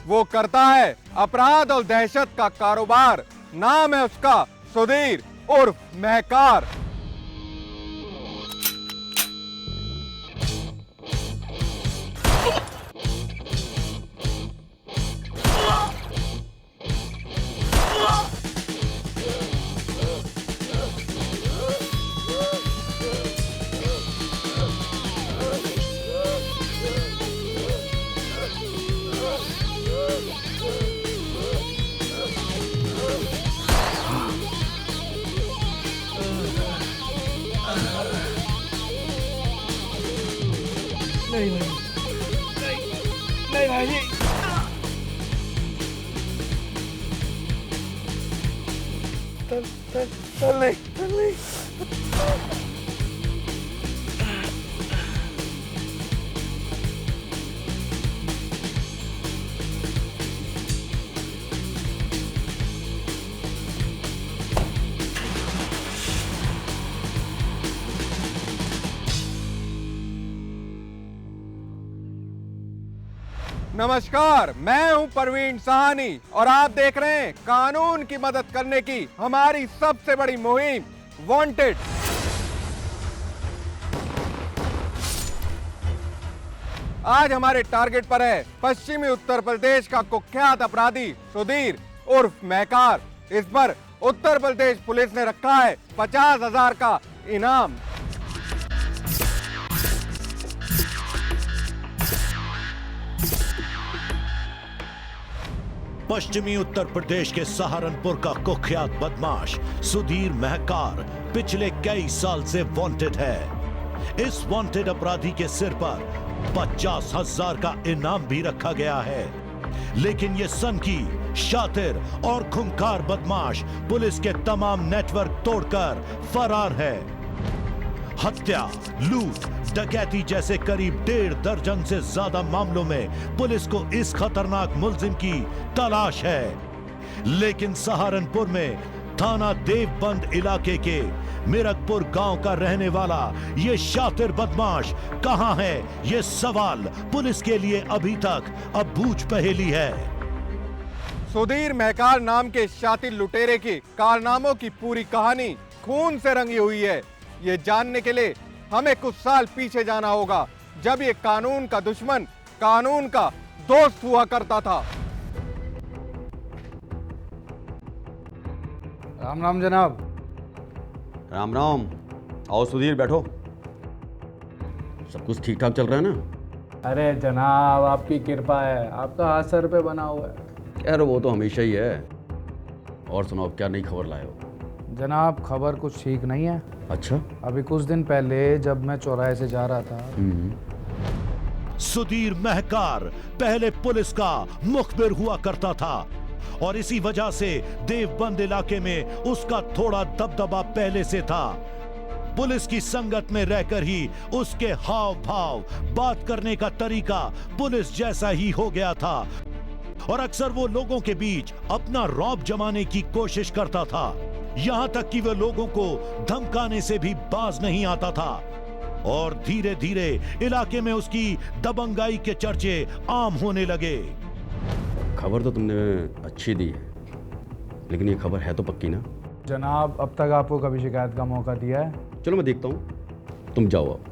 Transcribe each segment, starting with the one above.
वो करता है अपराध और दहशत का कारोबार। नाम है उसका सुधीर उर्फ महकार। नहीं भाई, नहीं नहीं भाई। चल चल चल नहीं, चल नहीं। नमस्कार, मैं हूं परवीन साहनी और आप देख रहे हैं कानून की मदद करने की हमारी सबसे बड़ी मुहिम वांटेड। आज हमारे टारगेट पर है पश्चिमी उत्तर प्रदेश का कुख्यात अपराधी सुधीर उर्फ महकार। इस पर उत्तर प्रदेश पुलिस ने रखा है 50,000 का इनाम। पश्चिमी उत्तर प्रदेश के सहारनपुर का कुख्यात बदमाश सुधीर महकार पिछले कई साल से वांटेड है। इस वांटेड अपराधी के सिर पर 50,000 का इनाम भी रखा गया है, लेकिन ये सनकी, शातिर और खूंखार बदमाश पुलिस के तमाम नेटवर्क तोड़कर फरार है। हत्या, लूट, डकैती जैसे करीब 1.5 दर्जन से ज्यादा मामलों में पुलिस को इस खतरनाक मुलजिम की तलाश है। लेकिन सहारनपुर में थाना देवबंद इलाके के मिरकपुर गांव का रहने वाला ये शातिर बदमाश कहां है, ये सवाल पुलिस के लिए अभी तक अबूझ पहेली है। सुधीर महकार नाम के शातिर लुटेरे के कारनामों की पूरी कहानी खून से रंगी हुई है। ये जानने के लिए हमें कुछ साल पीछे जाना होगा, जब ये कानून का दुश्मन कानून का दोस्त हुआ करता था। राम राम जनाब। राम राम। आओ सुधीर, बैठो। सब कुछ ठीक ठाक चल रहा है ना? अरे जनाब, आपकी कृपा है, आपका हाथ सर पे बना हुआ है। यार वो तो हमेशा ही है। और सुनाओ, क्या नई खबर लाए हो? जनाब, खबर कुछ ठीक नहीं है। अच्छा? अभी कुछ दिन पहले जब मैं चौराहे से जा रहा था, सुधीर महकार पहले पुलिस का मुखबिर हुआ करता था और इसी वजह से देवबंद इलाके में उसका थोड़ा दबदबा पहले से था। पुलिस की संगत में रहकर ही उसके हाव भाव, बात करने का तरीका पुलिस जैसा ही हो गया था और अक्सर वो लोगों के बीच अपना रौब जमाने की कोशिश करता था। यहां तक कि वह लोगों को धमकाने से भी बाज नहीं आता था और धीरे धीरे इलाके में उसकी दबंगाई के चर्चे आम होने लगे। खबर तो तुमने अच्छी दी है, लेकिन ये खबर है तो पक्की ना? जनाब, अब तक आपको कभी शिकायत का मौका दिया है? चलो मैं देखता हूं, तुम जाओ अब।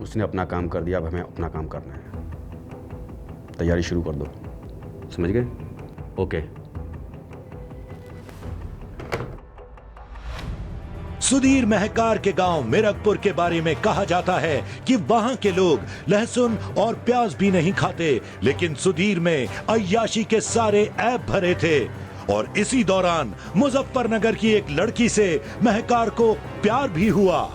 उसने अपना काम कर दिया, अब हमें अपना काम करना है। तैयारी शुरू कर दो, समझ गए? ओके। सुधीर महकार के गांव मिरकपुर के बारे में कहा जाता है कि वहां के लोग लहसुन और प्याज भी नहीं खाते, लेकिन सुधीर में अय्याशी के सारे ऐब भरे थे और इसी दौरान मुजफ्फरनगर की एक लड़की से महकार को प्यार भी हुआ।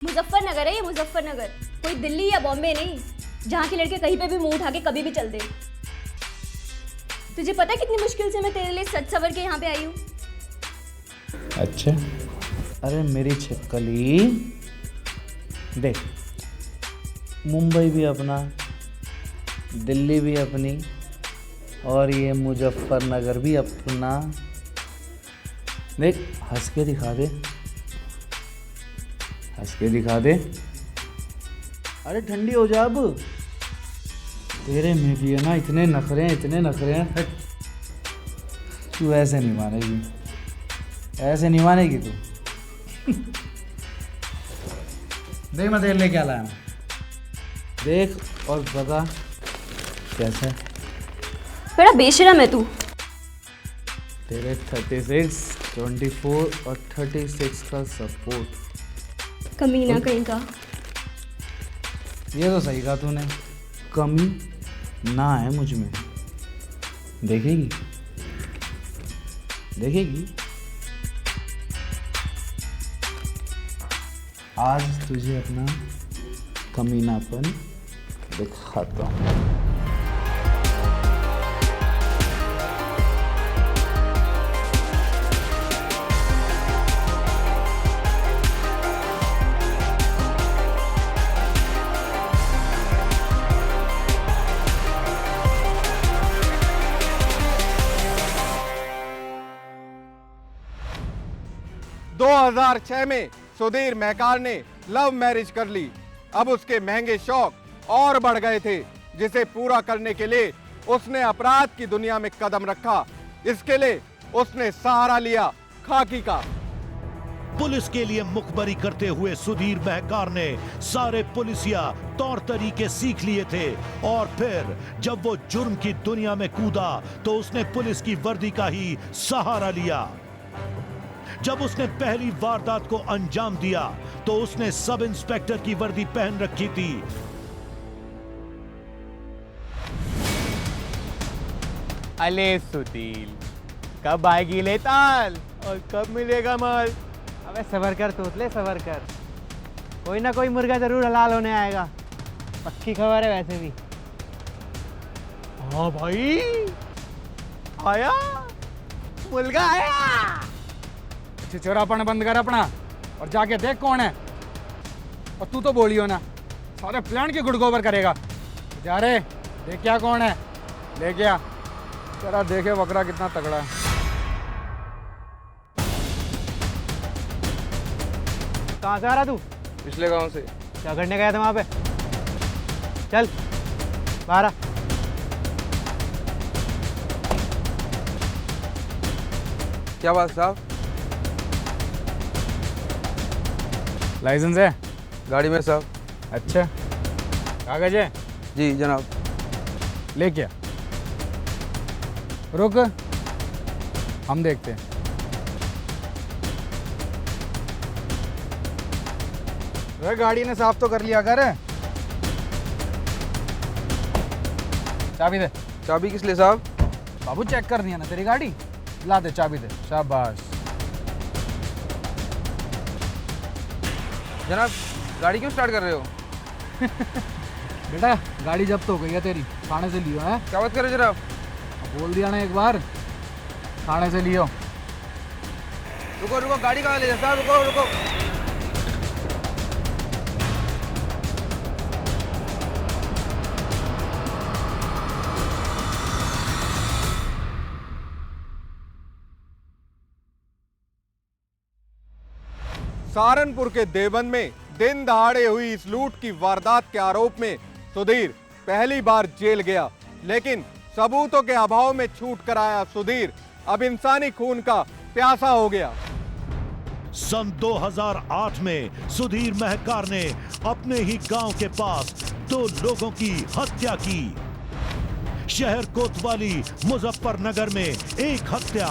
मुजफ्फरनगर है ये, मुजफ्फरनगर, कोई दिल्ली या बॉम्बे नहीं जहाँ के लड़के कहीं पे भी मुंह उठा के कभी भी चल दे। तुझे पता है कितनी मुश्किल से मैं तेरे लिए सच सवर के यहाँ पे आई हूँ। अच्छा, अरे मेरी छिपकली देख, मुंबई भी अपना, दिल्ली भी अपनी, और ये मुजफ्फरनगर भी अपना। देख, हंस के दिखा दे, हंस के दिखा दे। अरे ठंडी हो जा अब, तेरे में भी है ना इतने नखरे हैं, इतने नखरे हैं। तू ऐसे नहीं मानेगी, ऐसे नहीं मानेगी तू। देख मैं तेरे लिए क्या लाया हूं, देख और बता कैसा है। बड़ा बेशरम है तू। तेरे 36, 24 और 36 का सपोर्ट। कमीना कहीं का। ये तो सही कहा तूने, कमी ना है मुझ में। देखेगी, देखेगी, आज तुझे अपना कमीनापन दिखाता हूँ। दो 2006 में सुधीर महकार ने लव मैरिज कर ली। अब उसके महंगे शौक और बढ़ गए थे, जिसे पूरा करने के लिए उसने अपराध की दुनिया में कदम रखा। इसके लिए उसने सहारा लिया खाकी का। पुलिस के लिए मुखबरी करते हुए सुधीर महकार ने सारे पुलिसिया तौर तरीके सीख लिए थे, और फिर जब वो जुर्म की दुनिया में कूदा तो उसने पुलिस की वर्दी का ही सहारा लिया। जब उसने पहली वारदात को अंजाम दिया तो उसने सब इंस्पेक्टर की वर्दी पहन रखी थी। अले सुधीर, कब आएगी लेताल और कब मिलेगा माल? अबे सबर कर तोतले, सबर कर, कोई ना कोई मुर्गा जरूर हलाल होने आएगा, पक्की खबर है वैसे भी। हाँ भाई, आया मुर्गा आया। चिचोरापन बंद कर अपना और जाके देख कौन है। और तू तो बोलियो ना, सारे प्लान के गुड़ गोबर करेगा। जा रे, देख क्या कौन है, ले गया। जरा देखे बकरा कितना तगड़ा है। कहाँ से आ रहा तू? पिछले गांव से। क्या करने गया था वहां पे? चल बाहर आ। क्या बात साहब? लाइसेंस है गाड़ी में साहब। अच्छा, कागज है? जी जनाब। ले क्या, रुक, हम देखते हैं। अरे गाड़ी ने साफ तो कर लिया कर। चाबी दे। चाबी किस लिए साहब? बाबू चेक कर दिया ना तेरी गाड़ी, ला दे चाबी दे। शाबाश। जनाब गाड़ी क्यों स्टार्ट कर रहे हो? बेटा गाड़ी जब्त हो गई है तेरी, थाने से लियो है। क्या बात कर रहे हो जनाब? बोल दिया ना एक बार, थाने से लियो। रुको रुको, गाड़ी कहाँ ले जा साहब? रुको रुको। सहारनपुर के देवबंद में दिन दहाड़े हुई इस लूट की वारदात के आरोप में सुधीर पहली बार जेल गया, लेकिन सबूतों के अभाव में छूट कर आया सुधीर अब इंसानी खून का प्यासा हो गया। सन 2008 में सुधीर महकार ने अपने ही गांव के पास 2 लोगों की हत्या की। शहर कोतवाली मुजफ्फरनगर में एक हत्या,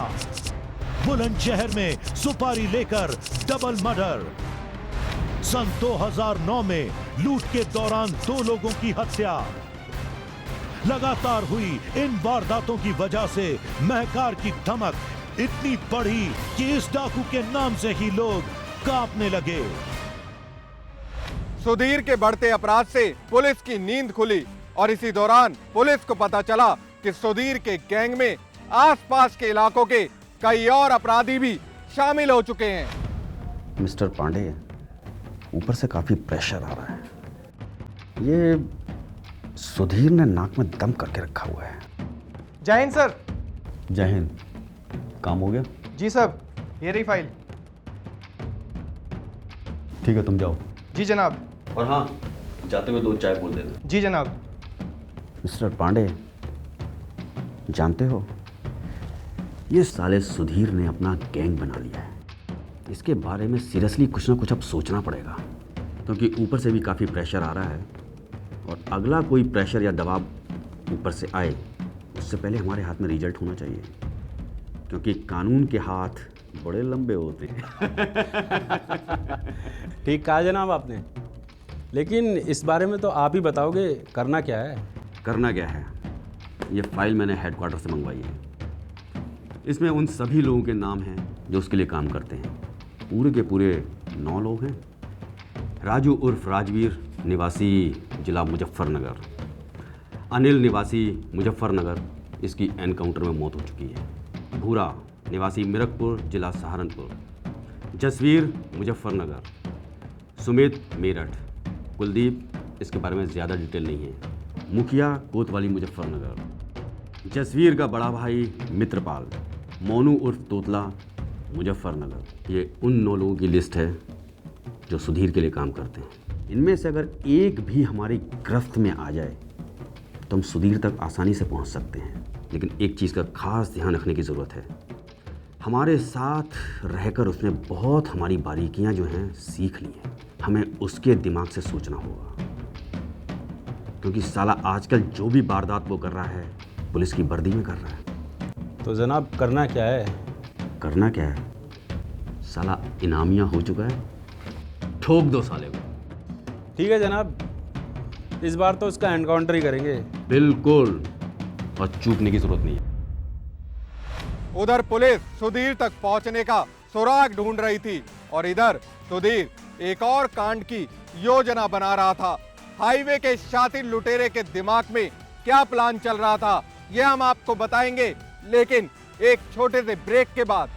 बुलंदशहर में सुपारी लेकर डबल मर्डर। सन 2009 में लूट के दौरान 2 लोगों की हत्या। लगातार हुई इन वारदातों की वजह से महकार की धमक इतनी बढ़ी कि इस डाकू के नाम से ही लोग कांपने लगे। सुधीर के बढ़ते अपराध से पुलिस की नींद खुली और इसी दौरान पुलिस को पता चला कि सुधीर के गैंग में आसपास के इलाकों के कई और अपराधी भी शामिल हो चुके हैं। मिस्टर पांडे, ऊपर से काफ़ी प्रेशर आ रहा है। ये सुधीर ने नाक में दम करके रखा हुआ है। जय हिंद सर। जय हिंद। काम हो गया? जी साहब, ये रही फाइल। ठीक है, तुम जाओ। जी जनाब। और हाँ, जाते हुए 2 चाय बोल देना। जी जनाब। मिस्टर पांडे, जानते हो ये साले सुधीर ने अपना गैंग बना लिया है। इसके बारे में सीरियसली कुछ ना कुछ अब सोचना पड़ेगा, क्योंकि ऊपर से भी काफ़ी प्रेशर आ रहा है और अगला कोई प्रेशर या दबाव ऊपर से आए उससे पहले हमारे हाथ में रिजल्ट होना चाहिए, क्योंकि कानून के हाथ बड़े लंबे होते हैं। ठीक कहा जनाब आपने, लेकिन इस बारे में तो आप ही बताओगे करना क्या है। करना क्या है, ये फाइल मैंने हेडक्वार्टर से मंगवाई है। इसमें उन सभी लोगों के नाम हैं जो उसके लिए काम करते हैं। पूरे के पूरे 9 लोग हैं। राजू उर्फ राजवीर, निवासी जिला मुजफ्फरनगर। अनिल, निवासी मुजफ्फरनगर, इसकी एनकाउंटर में मौत हो चुकी है। भूरा, निवासी मिरकपुर, जिला सहारनपुर। जसवीर, मुजफ्फरनगर। सुमित, मेरठ। कुलदीप, इसके बारे में ज़्यादा डिटेल नहीं है। मुखिया, कोतवाली, मुजफ्फरनगर। जसवीर का बड़ा भाई मित्रपाल। मोनू उर्फ तोतला, मुजफ्फरनगर। ये उन 9 लोगों की लिस्ट है जो सुधीर के लिए काम करते हैं। इनमें से अगर एक भी हमारी गिरफ्त में आ जाए तो हम सुधीर तक आसानी से पहुंच सकते हैं। लेकिन एक चीज़ का खास ध्यान रखने की ज़रूरत है। हमारे साथ रहकर उसने बहुत हमारी बारीकियां जो हैं सीख ली हैं। हमें उसके दिमाग से सोचना होगा, क्योंकि साला आजकल जो भी वारदात वो कर रहा है पुलिस की वर्दी में कर रहा है। तो जनाब करना क्या है? करना क्या है, साला इनामिया हो चुका है, ठोक दो साले को। ठीक है जनाब, इस बार तो उसका एनकाउंटर ही करेंगे। बिल्कुल, और चूकने की जरूरत नहीं है। उधर पुलिस सुधीर तक पहुंचने का सुराग ढूंढ रही थी और इधर सुधीर एक और कांड की योजना बना रहा था। हाईवे के शातिर लुटेरे के दिमाग में क्या प्लान चल रहा था यह हम आपको बताएंगे, लेकिन एक छोटे से ब्रेक के बाद।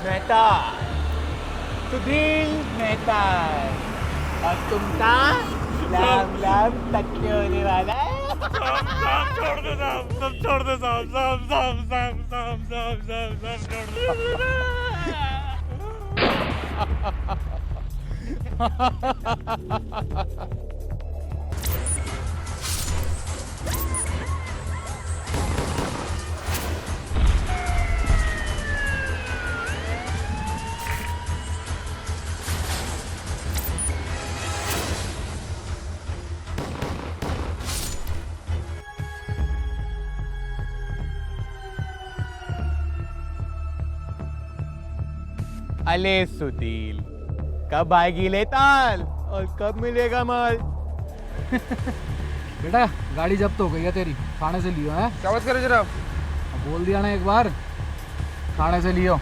मेहता, सुधीर मेहता, और तुमका लाम लाम तक होने वाला है। छोड़ दो साहब, सब छोड़ दो साहब, साहब साहब साहब साहब साहब साहब साहब छोड़ दो। अले सुधीर, कब आएगी लेताल और कब मिलेगा माल? बेटा गाड़ी जब्त हो गई है तेरी, थाने से लियो है। क्या बात करे जनाब? बोल दिया ना एक बार, थाने से लियो।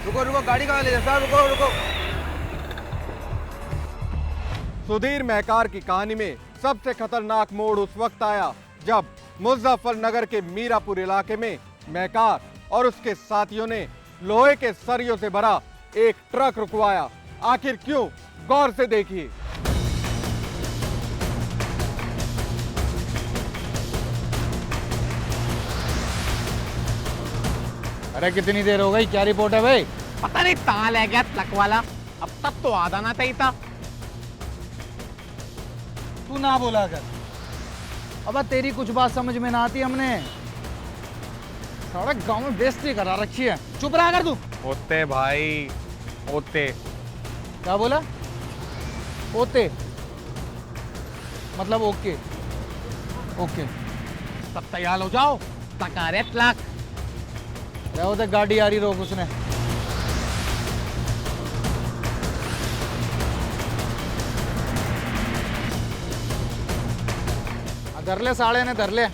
रुको रुको, गाड़ी कहाँ ले जा साहब? रुको रुको। सुधीर महकार की कहानी में सबसे खतरनाक मोड़ उस वक्त आया जब मुजफ्फरनगर के मीरापुर इलाके में महकार और उसके साथियों ने लोहे के सरियों से भरा एक ट्रक रुकवाया। आखिर क्यों, गौर से देखिए। अरे कितनी देर हो गई, क्या रिपोर्ट है भाई? पता नहीं कहाँ ले गया ट्रक वाला, अब तक तो आ जाना चाहिए था। तू ना बोला कर। अब तेरी कुछ बात समझ में ना आती। हमने सारा गांव में बेइज्जती करा रखी है। चुप रहा कर तू। ओते भाई, ओते। क्या बोला? ओते मतलब ओके। ओके सब तैयार हो जाओ, तकारे ट्रक। रहो तो गाड़ी आ रही, रोक उसने। धर ले साले ने, धर ले।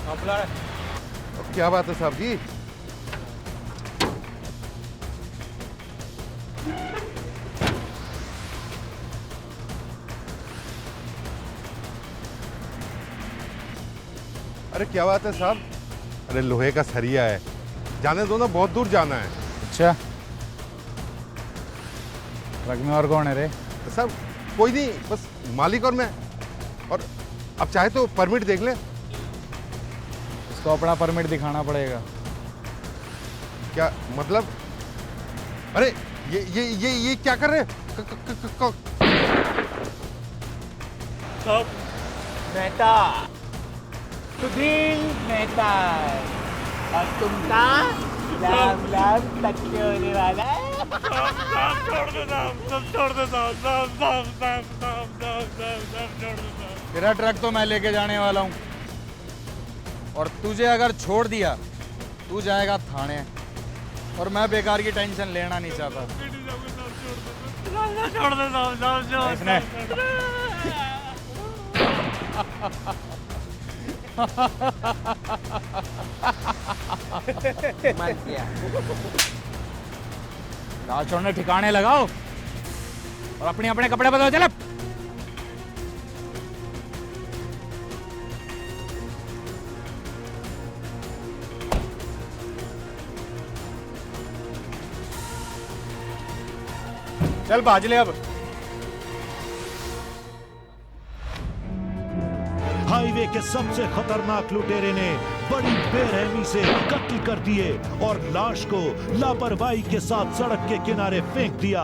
क्या बात है साहब जी? अरे क्या बात है साहब? अरे लोहे का सरिया है, जाने दो ना, बहुत दूर जाना है। अच्छा, ट्रक में और कौन है रे? साहब कोई नहीं, बस मालिक और मैं। और अब चाहे तो परमिट देख लें। इसको अपना परमिट दिखाना पड़ेगा। क्या मतलब? अरे ये क्या कर रहे हैं? साहब मेहता, सुधीर मेहता, और तुमका लाम लाम तक्के होने वाला है। साहब छोड़ दो साहब, सब छोड़ दो साहब, साहब साहब साहब साहब साहब साहब साहब छोड़ दो साहब। तेरा ट्रक तो मैं लेके जाने वाला हूँ, और तुझे अगर छोड़ दिया तू जाएगा थाने, और मैं बेकार की टेंशन लेना नहीं चाहता। छोड़ दो साहब, साहब छोड़ इसने मत किया। लाल छोड़ने ठिकाने लगाओ और अपने अपने कपड़े बदलो। चल चल भाज ले अब। हाईवे के सबसे खतरनाक लुटेरे ने बड़ी बेरहमी से कत्ल कर दिए और लाश को लापरवाही के साथ सड़क के किनारे फेंक दिया।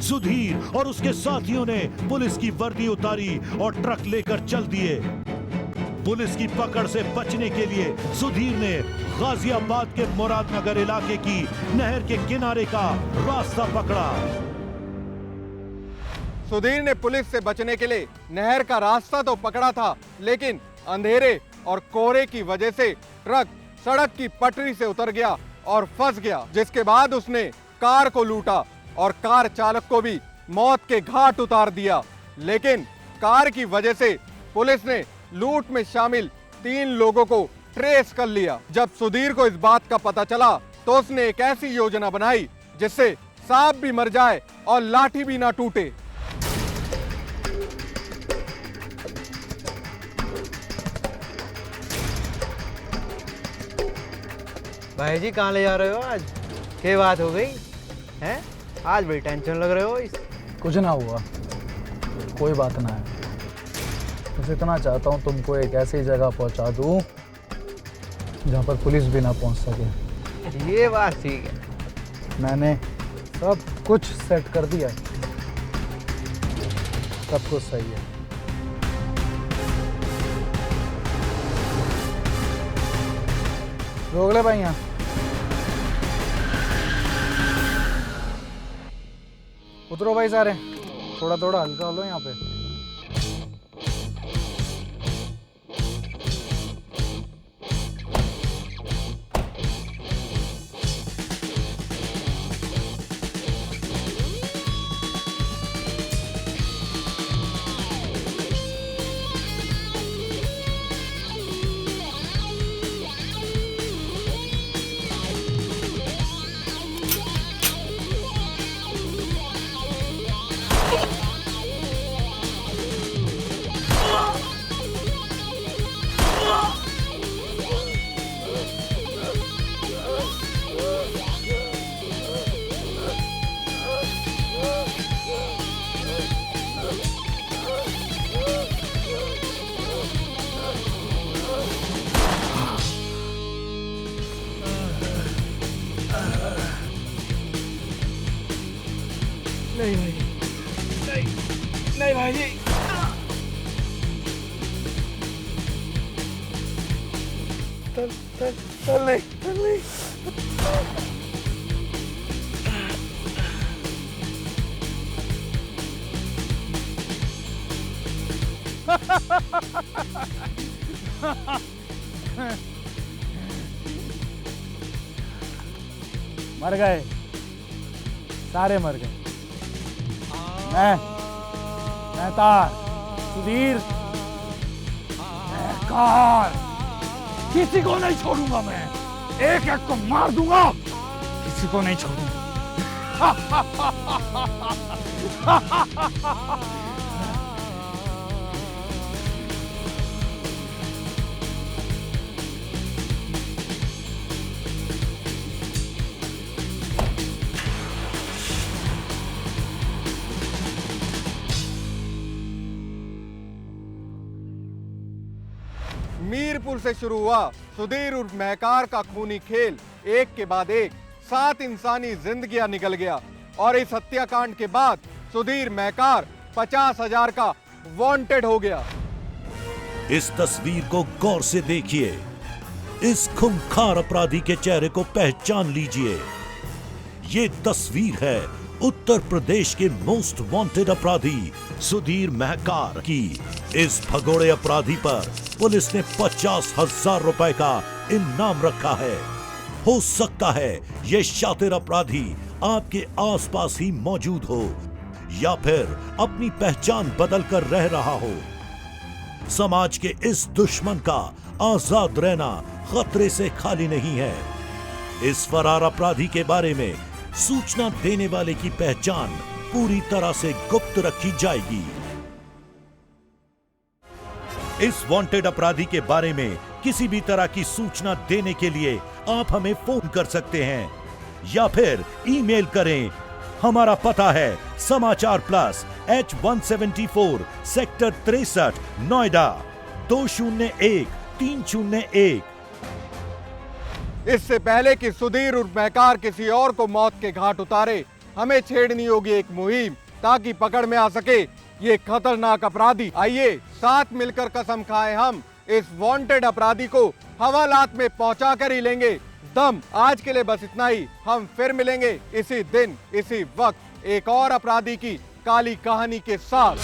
सुधीर और उसके साथियों ने पुलिस की वर्दी उतारी और ट्रक लेकर चल दिए। पुलिस की पकड़ से बचने के लिए सुधीर ने गाजियाबाद के मुरादनगर इलाके की नहर के किनारे का रास्ता पकड़ा। सुधीर ने पुलिस से बचने के लिए नहर का रास्ता तो पकड़ा था, लेकिन अंधेरे और कोहरे की वजह से ट्रक सड़क की पटरी से उतर गया और फंस गया, जिसके बाद उसने कार को लूटा और कार चालक को भी मौत के घाट उतार दिया। लेकिन कार की वजह से पुलिस ने लूट में शामिल 3 लोगों को ट्रेस कर लिया। जब सुधीर को इस बात का पता चला तो उसने एक ऐसी योजना बनाई जिससे सांप भी मर जाए और लाठी भी ना टूटे। भाई जी कहाँ ले जा रहे हो आज? क्या बात हो गई हैं? आज बड़ी टेंशन लग रहे हो। कुछ ना हुआ, कोई बात ना है। बस इतना चाहता हूँ तुमको एक ऐसी जगह पहुँचा दूँ जहाँ पर पुलिस भी ना पहुँच सके। ये बात ठीक है। मैंने सब कुछ सेट कर दिया है, सब कुछ सही है। रोक ले भाई यहाँ। उतरो भाई सारे, थोड़ा थोड़ा हल्का हो लो यहाँ पे। नहीं भाई जी, चल नहीं। मर गए, सारे मर गए। मेहता, सुधीर, महकार, किसी को नहीं छोड़ूंगा मैं, एक एक को मार दूंगा, किसी को नहीं छोड़ूंगा। मीरपुर से शुरू हुआ सुधीर उर्फ महकार का खूनी खेल एक के बाद एक 7 इंसानी जिंदगियां निकल गया और इस हत्याकांड के बाद सुधीर महकार 50,000 का वांटेड हो गया। इस तस्वीर को गौर से देखिए, इस खूंखार अपराधी के चेहरे को पहचान लीजिए। ये तस्वीर है उत्तर प्रदेश के मोस्ट वांटेड अपराधी सुधीर महकार की। इस भगोड़े अपराधी पर पुलिस ने 50,000 रुपए का इनाम रखा है। हो सकता है ये शातिर अपराधी आपके आसपास ही मौजूद हो या फिर अपनी पहचान बदल कर रह रहा हो। समाज के इस दुश्मन का आजाद रहना खतरे से खाली नहीं है। इस फरार अपराधी के बारे में सूचना देने वाले की पहचान पूरी तरह से गुप्त रखी जाएगी। इस वांटेड अपराधी के बारे में किसी भी तरह की सूचना देने के लिए आप हमें फोन कर सकते हैं या फिर ईमेल करें। हमारा पता है समाचार प्लस H174 सेक्टर 63 नोएडा 201301। इससे पहले कि सुधीर उर्फ महकार किसी और को मौत के घाट उतारे, हमें छेड़नी होगी एक मुहिम ताकि पकड़ में आ सके ये खतरनाक अपराधी। आइए साथ मिलकर कसम खाएं हम इस वांटेड अपराधी को हवालात में पहुंचा कर ही लेंगे दम। आज के लिए बस इतना ही, हम फिर मिलेंगे इसी दिन इसी वक्त एक और अपराधी की काली कहानी के साथ।